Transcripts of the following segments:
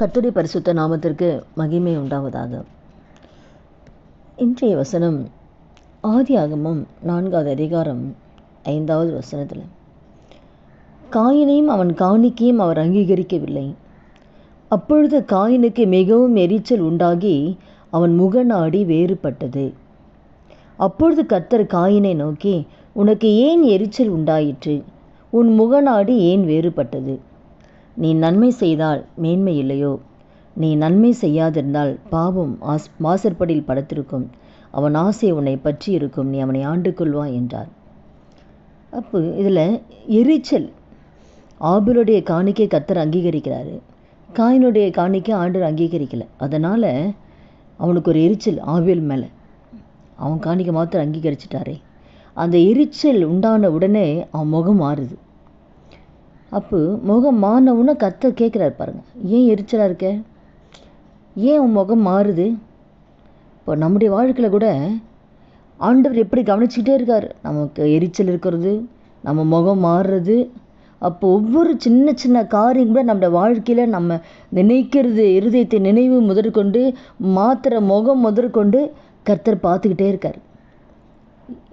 கர்த்தருடைய பரிசுத்த நாமத்திற்கு மகிமை உண்டாவதாக. இன்றைய வசனம் ஆதியாகமம் 4வது அதிகாரம் 5வது வசனத்தில், காயினையும் அவன் காணிக்கையும் அவர் அங்கீகரிக்கவில்லை. அப்பொழுது காயினுக்கு மிகவும் எரிச்சல் உண்டாகி அவன் முகநாடி வேறுபட்டது. அப்பொழுது கர்த்தர் காயினை நோக்கி, உனக்கு ஏன் எரிச்சல் உண்டாயிற்று? உன் முகநாடி ஏன் வேறுபட்டது? நீ நன்மை செய்தால் மேன்மை இல்லையோ? நீ நன்மை செய்யாதிருந்தால் பாவம் வாசற்படியில் படுத்திருக்கும். அவன் ஆசை உன்னை பற்றி இருக்கும், நீ அவனை ஆண்டு கொள்வாய் என்றார். அப்போ இதில் எரிச்சல், ஆபிலுடைய காணிக்கை கர்த்தர் அங்கீகரிக்கிறாரு, காயினுடைய காணிக்கை ஆண்டவர் அங்கீகரிக்கலை. அதனால் அவனுக்கு ஒரு எரிச்சல் ஆபில் மேலே. அவன் காணிக்கை மாத்திரம் அங்கீகரிச்சிட்டாரே, அந்த எரிச்சல் உண்டான உடனே அவன் முகம் மாறுது. அப்போ முகம் மாறினவுடனே கர்த்தர் கேட்குறாரு, பாருங்கள், ஏன் எரிச்சலாக இருக்க? ஏன் உன் முகம் மாறுது? இப்போ நம்முடைய வாழ்க்கையில் கூட ஆண்டவர் எப்படி கவனிச்சுக்கிட்டே இருக்கார், நமக்கு எரிச்சல் இருக்கிறது, நம்ம முகம் மாறுறது. அப்போ ஒவ்வொரு சின்ன சின்ன காரியம் கூட நம்முடைய வாழ்க்கையில் நம்ம நினைக்கிறது, இருதயத்தை நினைவு முதற்கொண்டு மாத்திர முகம் முதற்கொண்டு கர்த்தர் பார்த்துக்கிட்டே இருக்கார்.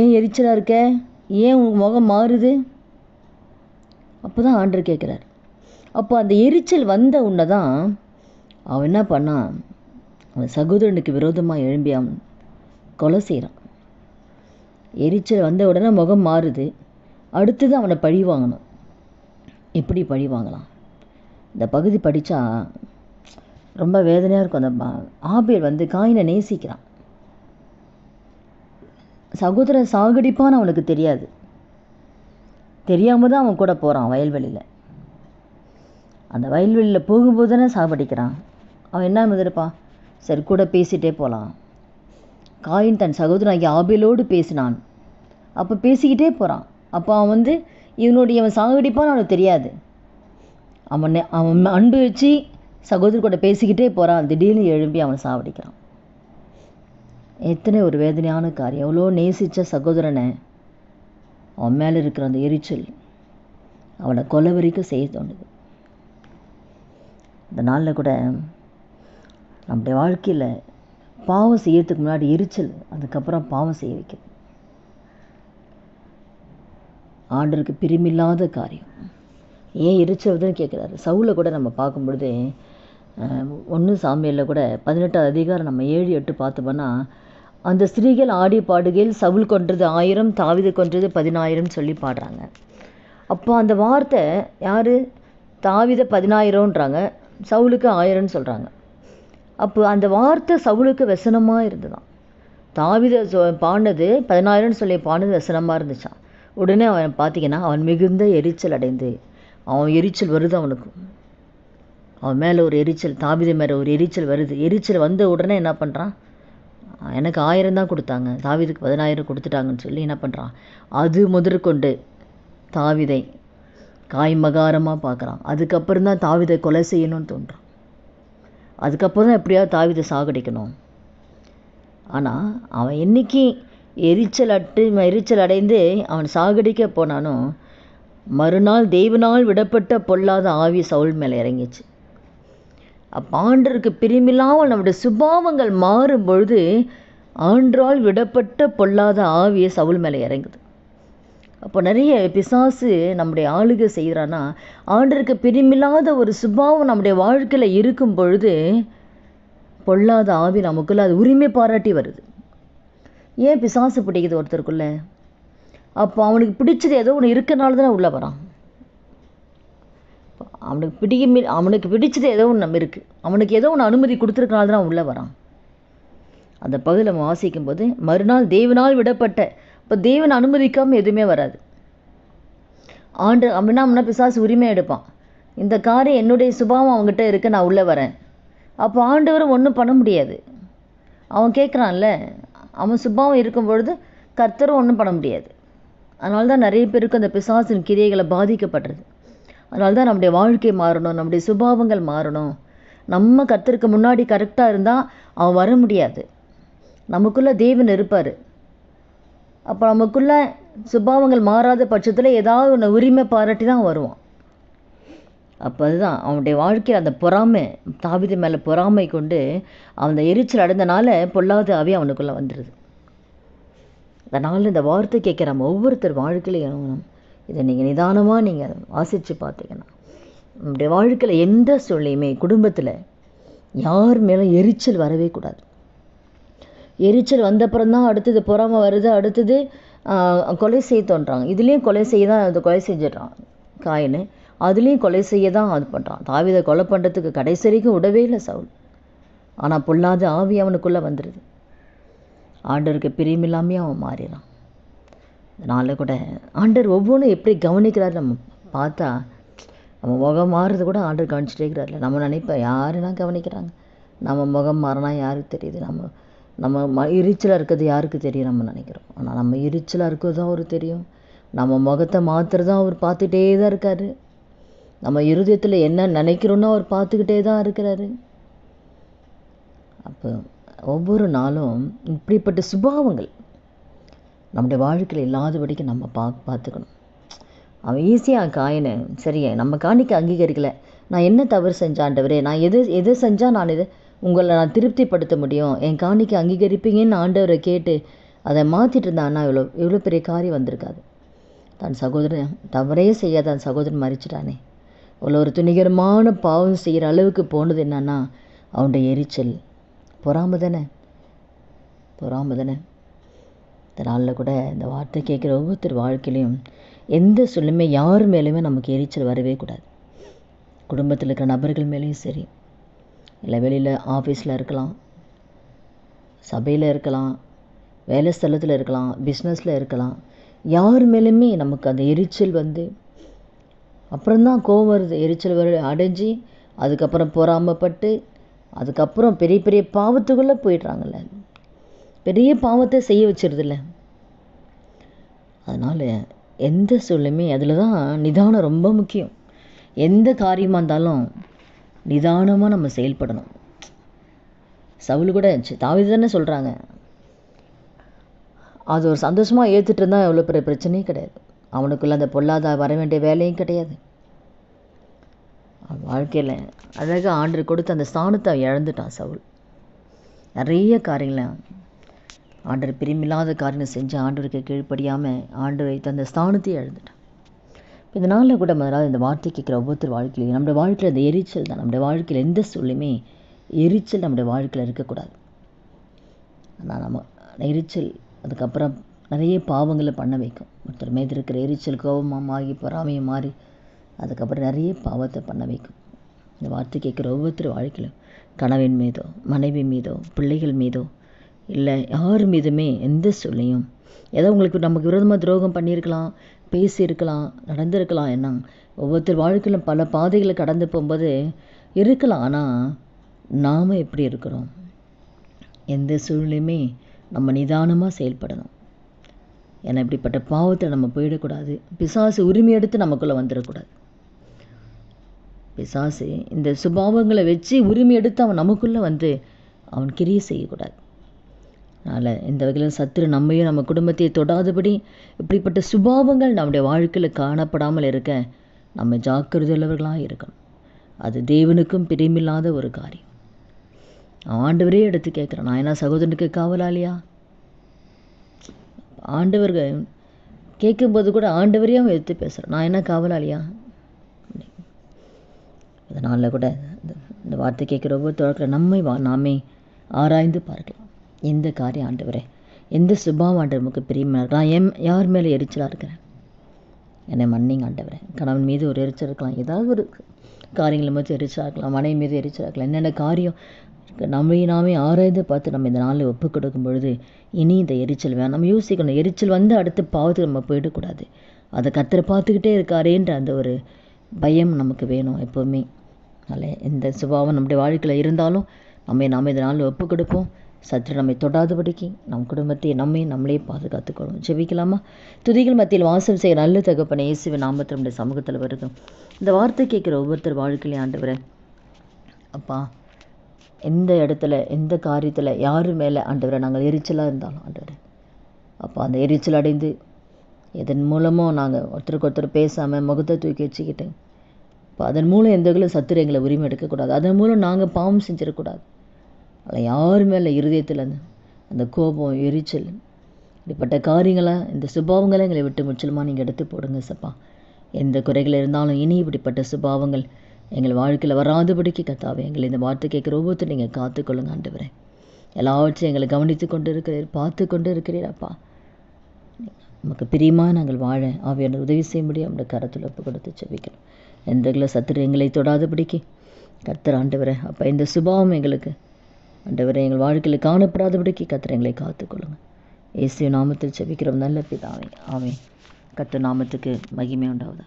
ஏன் எரிச்சலாக இருக்க? ஏன் உன் முகம் மாறுது? அப்போ தான் ஆண்டவர் கேட்குறார். அப்போ அந்த எரிச்சல் வந்த உடனே தான் அவன் என்ன பண்ணான், அவன் சகோதரனுக்கு விரோதமாக எழும்பி அவன் கொலை செய்கிறான். எரிச்சல் வந்த உடனே முகம் மாறுது. அடுத்தது அவனை பழி வாங்கணும். எப்படி பழி வாங்கலாம்? இந்த பகுதி படித்தா ரொம்ப வேதனையாக இருக்கும். அந்த ஆபேல் காயினை நேசிக்கிறான். சகோதரன் சாகடிப்பான்னு அவனுக்கு தெரியாது. தெரியாமல் தான் அவன் கூட போகிறான் வயல்வெளியில். அந்த வயல்வெளியில் போகும்போது தானே சாவடிக்கிறான். அவன் என்ன எதிர்ப்பான்? சரி, கூட பேசிகிட்டே போகலாம். காயின் தன் சகோதரனாகிய ஆபேலோடு பேசினான். அப்போ பேசிக்கிட்டே போகிறான். அப்போ அவன் இவன் சாகடிப்பான்னு அவனுக்கு தெரியாது. அவன் அன்பு வச்சு சகோதரி கூட பேசிக்கிட்டே போகிறான். திடீர்னு எழும்பி அவன் சாவடிக்கிறான். எத்தனை ஒரு வேதனையான காரியம். எவ்வளோ நேசித்த சகோதரனை அவன் மேலே இருக்கிற அந்த எரிச்சல் அவனை கொலை வரைக்கும் செய்ய தோணுது. இந்த நாளில் கூட நம்முடைய வாழ்க்கையில் பாவம் செய்யறதுக்கு முன்னாடி எரிச்சல், அதுக்கப்புறம் பாவம் செய்ய வைக்கிறது. ஆண்டவருக்கு பிரியமில்லாத காரியம். ஏன் எரிச்சல் வருதுன்னு கேட்குறாரு. சவுலை கூட நம்ம பார்க்கும் பொழுது 1 சாமுவேலில் கூட 18வது அதிகாரம் நம்ம 7, 8 பார்த்தோம்னா, அந்த ஸ்திரீகள் ஆடி பாடுகையில் சவுல் கொன்றது 1000, தாவீது கொன்றது 10000 சொல்லி பாடுறாங்க. அப்போ அந்த வார்த்தை யார்? தாவீதை 10000ன்றாங்க, சவுலுக்கு 1000 சொல்கிறாங்க. அப்போ அந்த வார்த்தை சவுலுக்கு வசனமாக இருந்துதான். தாவீதை பாடினது 10000 சொல்லி பாடினது வசனமாக இருந்துச்சான். உடனே அவன் பார்த்திங்கன்னா அவன் மிகுந்த எரிச்சல் அடைந்து, அவன் எரிச்சல் வருது அவனுக்கு. அவன் மேலே ஒரு எரிச்சல், தாவீது மேலே ஒரு எரிச்சல் வருது. எரிச்சல் வந்த உடனே என்ன பண்ணுறான்? எனக்கு 1000 தான் கொடுத்தாங்க, தாவீதுக்கு 10000 கொடுத்துட்டாங்கன்னு சொல்லி என்ன பண்ணுறான்? அது முதற்கொண்டு தாவீதை காய்மகாரமாக பார்க்குறான். அதுக்கப்புறம் தான் தாவீதை கொலை செய்யணும்னு தோன்றான். அதுக்கப்புறம் தான் எப்படியாவது தாவீதை சாகடிக்கணும். ஆனால் அவன் என்னைக்கு எரிச்சல் அடைந்து அவன் சாகடிக்க போனானோ, மறுநாள் தேவனால் விடப்பட்ட பொல்லாத ஆவி சவுல் மேலே இறங்கிச்சு. அப்போ ஆண்டவருக்கு பிரியமில்லாமல் நம்முடைய சுபாவங்கள் மாறும் பொழுது ஆண்டவரால் விடப்பட்ட பொல்லாத ஆவியை சவுல் மேலே இறங்குது. அப்போ நிறைய பிசாசு நம்முடைய ஆளுகை செய்கிறான்னா, ஆண்டவருக்கு பிரியமில்லாத ஒரு சுபாவம் நம்முடைய வாழ்க்கையில் இருக்கும் பொழுது பொல்லாத ஆவி நமக்குள்ளே அது உரிமை பாராட்டி வருது. ஏன் பிசாசு பிடிக்குது ஒருத்தருக்குள்ளே? அப்போ அவனுக்கு பிடிச்சது ஏதோ ஒன்று இருக்கிறனால தானே உள்ளே வரான். அவனுக்கு பிடிச்சது ஏதோ ஒன்று நம்ம இருக்குது, அவனுக்கு ஏதோ ஒன்று அனுமதி கொடுத்துருக்கனால தான் உள்ளே வரான். அந்த பகுதியில் நம்ம வாசிக்கும் போது மறுநாள் தேவனால் விடப்பட்ட, இப்போ தேவன் அனுமதிக்காமல் எதுவுமே வராது. அப்படின்னா பிசாசு உரிமை எடுப்பான். இந்த காரியம் என்னுடைய சுபாவம் அவங்ககிட்ட இருக்கு, நான் உள்ளே வரேன். அப்போ ஆண்டவரும் ஒன்றும் பண்ண முடியாது. அவன் கேட்குறான்ல, அவன் சுபாவம் இருக்கும் பொழுது கர்த்தரும் ஒன்றும் பண்ண முடியாது. அதனால தான் நிறைய பேருக்கு அந்த பிசாசின் கிரியைகளை பாதிக்கப்படுறது. அதனால தான் நம்முடைய வாழ்க்கை மாறணும், நம்முடைய சுபாவங்கள் மாறணும். நம்ம கர்த்தருக்கு முன்னாடி கரெக்டாக இருந்தால் அவன் வர முடியாது. நமக்குள்ளே தேவன் இருப்பார். அப்போ நமக்குள்ளே சுபாவங்கள் மாறாத பட்சத்தில் ஏதாவது ஒன்று உரிமை பாராட்டி தான் வருவான். அப்போ அதுதான் அவனுடைய வாழ்க்கையில் அந்த பொறாமை, தாவீது மேலே பொறாமை கொண்டு அந்த எரிச்சல் அடைந்தனால பொல்லாத ஆவி அவனுக்குள்ளே வந்துடுது. அதனால் இந்த வார்த்தை கேட்குற நம்ம ஒவ்வொருத்தர் வாழ்க்கையிலையும் இதை நீங்கள் நிதானமாக நீங்கள் வாசித்து பார்த்தீங்கன்னா, நம்முடைய வாழ்க்கையில் எந்த சொல்லையுமே குடும்பத்தில் யார் மேலும் எரிச்சல் வரவே கூடாது. எரிச்சல் வந்தப்புறம்தான் அடுத்தது பொறாமை வருது, அடுத்தது கொலை செய்ய தோன்றாங்க. இதுலேயும் கொலை செய்ய தான் அது கொலை செஞ்சிடறான் காயின்னு, அதுலேயும் கொலை செய்ய தான் அது பண்ணுறான். தாவீதை கொலை பண்ணுறதுக்கு கடைசி வரைக்கும் விடவே இல்லை சவுல். ஆனால் பொல்லாத ஆவி அவனுக்குள்ளே வந்துடுது. ஆண்டவருக்கு பிரியமில்லாமையே அவன் மாறிடான். அதனால் கூட ஆண்டவர் ஒவ்வொன்றும் எப்படி கவனிக்கிறாரு நம்ம பார்த்தா, நம்ம முகம் மாறுறது கூட ஆண்டவர் கவனிச்சுட்டே இருக்கிறார்ல. நம்ம நினைப்போம் யாருன்னா கவனிக்கிறாங்க, நம்ம முகம் மாறினா யாருக்கு தெரியுது, நம்ம எரிச்சலாக இருக்கிறது யாருக்கு தெரியும் நம்ம நினைக்கிறோம். ஆனால் நம்ம எரிச்சலாக இருக்கிறது தான் அவருக்கு தெரியும். நம்ம முகத்தை மாற்றுறதான் அவர் பார்த்துட்டே தான் இருக்கார். நம்ம இருதயத்தில் என்ன நினைக்கிறோன்னு அவர் பார்த்துக்கிட்டே தான் இருக்கிறாரு. அப்போ ஒவ்வொரு நாளும் இப்படிப்பட்ட சுபாவங்கள் நம்முடைய வாழ்க்கையில் இல்லாதபடிக்கு நம்ம பார்த்துக்கணும். அவன் ஈஸியாக காயினை சரியா நம்ம காணிக்க அங்கீகரிக்கலை. நான் என்ன தவறு செஞ்சாண்டவரே, நான் எது செஞ்சால் நான் உங்களை நான் திருப்திப்படுத்த முடியும், என் காணிக்க அங்கீகரிப்பீங்கன்னு ஆண்டவரை கேட்டு அதை மாற்றிட்டு இருந்தான்னா இவ்வளோ பெரிய காரியம் வந்திருக்காது. தன் சகோதரன் தவறே செய்யாத தன் சகோதரன் மறிச்சிட்டானே, இவ்வளோ ஒரு துணிகரமான பாவம் செய்கிற அளவுக்கு போனது என்னன்னா அவனுடைய எரிச்சல், பொறாமை தானே. இதனால் கூட இந்த வார்த்தை கேட்குற ஒவ்வொருத்தர் வாழ்க்கையிலையும் எந்த சொல்லுமே யார் மேலேயுமே நமக்கு எரிச்சல் வரவே கூடாது. குடும்பத்தில் இருக்கிற நபர்கள் மேலேயும் சரி, இல்லை வெளியில் ஆஃபீஸில் இருக்கலாம், சபையில் இருக்கலாம், வேலை ஸ்தலத்தில் இருக்கலாம், பிஸ்னஸில் இருக்கலாம், யார் மேலேயுமே நமக்கு அந்த எரிச்சல் வந்து அப்புறம்தான் கோவம் வருது. எரிச்சல் அடைஞ்சி அதுக்கப்புறம் பொறாமைப்பட்டு அதுக்கப்புறம் பெரிய பெரிய பாவத்துக்குள்ளே போயிடுறாங்கல்ல, பெரிய பாவத்தை செய்ய வச்சிருதில்ல. அதனால் எந்த சொல்லுமே அதில் தான் நிதானம் ரொம்ப முக்கியம். எந்த காரியமாக இருந்தாலும் நிதானமாக நம்ம செயல்படணும். சவுல் கூட தாவீது தானே சொல்கிறாங்க, அது ஒரு சந்தோஷமாக ஏற்றுட்டு இருந்தால் எவ்வளோ பெரிய பிரச்சனையும் கிடையாது. அவனுக்குள்ளே அந்த பொல்லாத வர வேண்டிய வேலையும் கிடையாது. வாழ்க்கையில் அழகாக ஆண்டவர் கொடுத்து அந்த ஸ்தானத்தை இழந்துட்டான் சவுல். நிறைய காரியங்களை ஆண்டவர் பிரியமில்லாத காரியங்கள் செஞ்சு ஆண்டவருக்கு கீழ்ப்படியாமல் ஆண்டவர் வைத்து அந்த ஸ்தானத்தையும் இழந்துட்டான். இதனால் கூட முதலாவது இந்த வார்த்தை கேட்குற ஒவ்வொருத்தர் வாழ்க்கையிலையும் நம்முடைய வாழ்க்கையில் அந்த எரிச்சல் தான். நம்முடைய வாழ்க்கையில் எந்த சொல்லுமே எரிச்சல் நம்முடைய வாழ்க்கையில் இருக்கக்கூடாது. ஆனால் நம்ம எரிச்சல் அதுக்கப்புறம் நிறைய பாவங்களை பண்ண வைக்கும். ஒருத்தர் மீது இருக்கிற எரிச்சல் கோபமாகி பொறாமையை மாறி அதுக்கப்புறம் நிறைய பாவத்தை பண்ண வைக்கும். இந்த வார்த்தை கேட்குற ஒவ்வொருத்தர் வாழ்க்கையிலும் கணவன் மீதோ மனைவி மீதோ பிள்ளைகள் மீதோ இல்லை யார் மீதுமே எந்த சொல்லையும் ஏதோ உங்களுக்கு நமக்கு விரோதமாக துரோகம் பண்ணியிருக்கலாம், பேசியிருக்கலாம், நடந்திருக்கலாம். என்ன ஒவ்வொருத்தர் வாழ்க்கையிலும் பல பாதைகளை கடந்து போகும்போது இருக்கலாம். ஆனால் நாம் எப்படி இருக்கிறோம், எந்த சூழ்நிலையுமே நம்ம நிதானமாக செயல்படணும். ஏன்னா இப்படிப்பட்ட பாவத்தை நம்ம போயிடக்கூடாது. பிசாசு உரிமை எடுத்து நமக்குள்ளே வந்துடக்கூடாது. பிசாசு இந்த சுபாவங்களை வச்சு உரிமை எடுத்து அவன் நமக்குள்ளே வந்து அவன் கிரியை செய்யக்கூடாது. அதனால் இந்த வகையில் சத்துரு நம்மையும் நம்ம குடும்பத்தையே தொடாதபடி இப்படிப்பட்ட சுபாவங்கள் நம்முடைய வாழ்க்கையில் காணப்படாமல் இருக்க நம்ம ஜாக்கிரதையுள்ளவர்களாக இருக்கணும். அது தேவனுக்கும் பிரியமில்லாத ஒரு காரியம். ஆண்டவரே எடுத்து கேட்குறான், நான் என்ன சகோதரனுக்கு காவலாளியா? ஆண்டவர்கள் கேட்கும்போது கூட ஆண்டவரையும் அவன் எடுத்து பேசுகிறான், நான் என்ன காவலாளியா? அதனால் கூட இந்த வார்த்தை கேட்குற ஒவ்வொருத்தருக்கு நம்மை நாமே ஆராய்ந்து பார்க்கலாம். எந்த காரியம் ஆண்டவரே, எந்த சுபாவம் ஆண்டவர் நமக்கு பிரியமாக இருக்கலாம், யார் மேலே எரிச்சலாக இருக்கிறேன், என்னை மன்னிங்க ஆண்டவரே. கணவன் மீது ஒரு எரிச்சல் இருக்கலாம், ஏதாவது ஒரு காரியங்களை மட்டும் எரிச்சலாக இருக்கலாம், மனைவி மீது எரிச்சலாக இருக்கலாம். என்னென்ன காரியம் நாமே ஆராய்ந்து பார்த்து நம்ம இந்த நாளில் ஒப்பு கொடுக்கும் பொழுது இனி இந்த எரிச்சல் வேணும். நம்ம யோசிக்கணும், எரிச்சல் வந்து அடுத்த பாவத்துக்கு நம்ம போயிடக்கூடாது. அதை கர்த்தரை பார்த்துக்கிட்டே இருக்காரேன்ற அந்த ஒரு பயம் நமக்கு வேணும் எப்போவுமே. அதனால் எந்த சுபாவம் நம்முடைய வாழ்க்கையில் இருந்தாலும் நாம இந்த நாளில் ஒப்பு கொடுப்போம். சற்று நம்மை தொடாதபடிக்கு நம் குடும்பத்தை நம்மளே பாதுகாத்துக்கொள்ளும். ஜெபிக்கலாமா? துதிகள் மத்தியில் வாசம் செய்ய நல்ல தகப்பனை இயேசுவின் நாமத்தில் நம்முடைய சமூகத்தில் வருதும். இந்த வார்த்தை கேட்குற ஒவ்வொருத்தர் வாழ்க்கையிலே ஆண்டவரே அப்பா, எந்த இடத்துல எந்த காரியத்தில் யார் மேலே ஆண்டவரை நாங்கள் எரிச்சலாக இருந்தாலும் ஆண்டவரே அப்பா, அந்த எரிச்சல் அடைந்து இதன் மூலமும் நாங்கள் ஒருத்தருக்கு ஒருத்தர் பேசாமல் முகத்தை தூக்கி வச்சுக்கிட்டு இப்போ அதன் மூலம் எந்த சத்துரு எங்களை உரிமை எடுக்கக்கூடாது. அதன் மூலம் நாங்கள் பாவம் செஞ்சிடக்கூடாது. அதில் யார் மேலே இருதயத்தில் அந்த கோபம், எரிச்சல், இப்படிப்பட்ட காரியங்களை, இந்த சுபாவங்களை எங்களை விட்டு முற்றிலுமா நீங்கள் எடுத்து போடுங்க சப்பா. எந்த குறைகள் இருந்தாலும் இனி இப்படிப்பட்ட சுபாவங்கள் எங்கள் வாழ்க்கையில் வராதபடிக்கு கர்த்தாவே எங்களை இந்த வார்த்தை கேட்குற ஒவ்வொருத்தரும் நீங்கள் காத்துக்கொள்ளுங்க ஆண்டவரே. எல்லாவற்றையும் எங்களை கவனித்து கொண்டு இருக்கிறீர், பார்த்து கொண்டு இருக்கிறீர் அப்பா. நமக்கு பிரியமாக நாங்கள் வாழ ஆவியான உதவி செய்ய முடியும். நம்முடைய கரத்தில் ஒப்பு கொடுத்து செபிக்கிறோம். எந்த சத்துரு எங்களை தொடாதபடிக்கு கர்த்தர் ஆண்டவரே அப்போ இந்த சுபாவம் எங்களுக்கு ஆண்டவரே எங்கள் வாழ்க்கையில் காணப்படாதபடிக்கு கர்த்தர் எங்களை காத்துக்கொள்ளுங்க. இயேசு நாமத்தில் செபிக்கிறோம் நல்ல பிதாவே, ஆமென். கர்த்தர் நாமத்துக்கு மகிமை உண்டாவதா.